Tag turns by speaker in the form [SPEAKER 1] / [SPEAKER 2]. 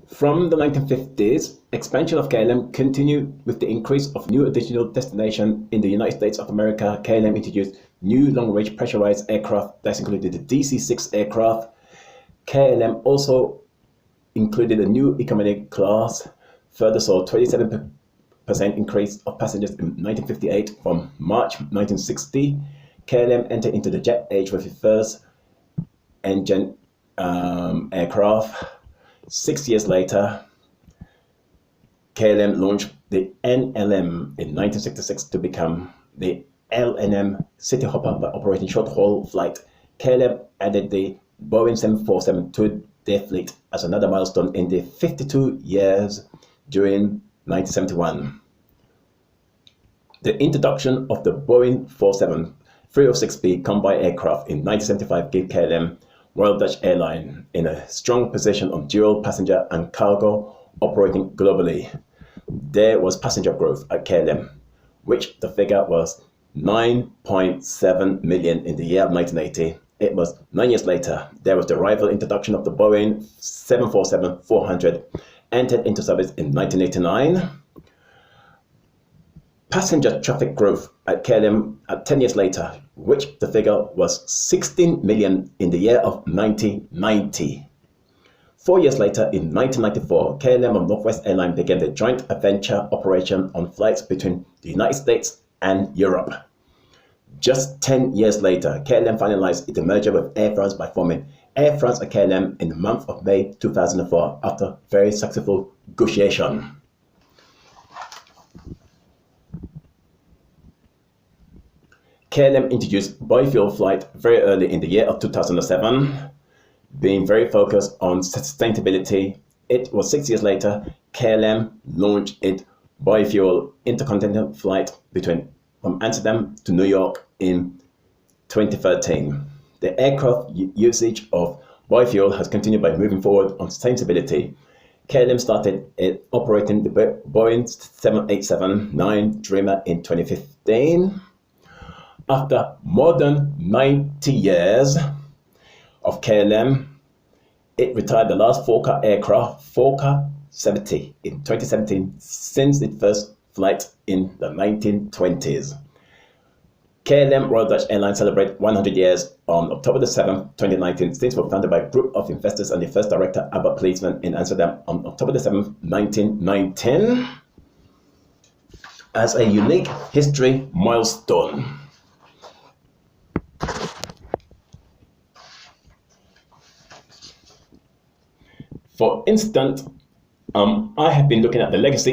[SPEAKER 1] From the 1950s, expansion of KLM continued with the increase of new additional destinations in the United States of America. KLM introduced new long-range pressurized aircraft that included the DC-6 aircraft. KLM also included a new economy class, further saw 27% increase of passengers in 1958 from March 1960. KLM entered into the jet age with its first engine aircraft. 6 years later, KLM launched the NLM in 1966 to become the LNM City Hopper by operating short-haul flight. KLM added the Boeing 747 to their fleet as another milestone in the 52 years during 1971. The introduction of the Boeing 306B combi aircraft in 1975 gave KLM Royal Dutch Airlines in a strong position on dual passenger and cargo operating globally. There was passenger growth at KLM, which the figure was 9.7 million in the year of 1980. It was 9 years later, there was the rival introduction of the Boeing 747-400, entered into service in 1989. Passenger traffic growth at KLM at 10 years later, which the figure was 16 million in the year of 1990. 4 years later, in 1994, KLM and Northwest Airlines began the joint adventure operation on flights between the United States and Europe. Just 10 years later, KLM finalized its merger with Air France by forming Air France and KLM in the month of May 2004 after very successful negotiation. KLM introduced biofuel flight very early in the year of 2007, being very focused on sustainability. It was 6 years later, KLM launched its biofuel intercontinental flight from Amsterdam to New York in 2013. The aircraft usage of biofuel has continued by moving forward on sustainability. KLM started operating the Boeing 787-9 Dreamer in 2015. After more than 90 years of KLM, it retired the last Fokker aircraft, Fokker 70, in 2017, since its first flight in the 1920s. KLM Royal Dutch Airlines celebrate 100 years on October the 7th, 2019, since it was founded by a group of investors and the first director, Albert Pleasman, in Amsterdam on October the 7th, 1919, as a unique history milestone. For instance, I have been looking at the legacy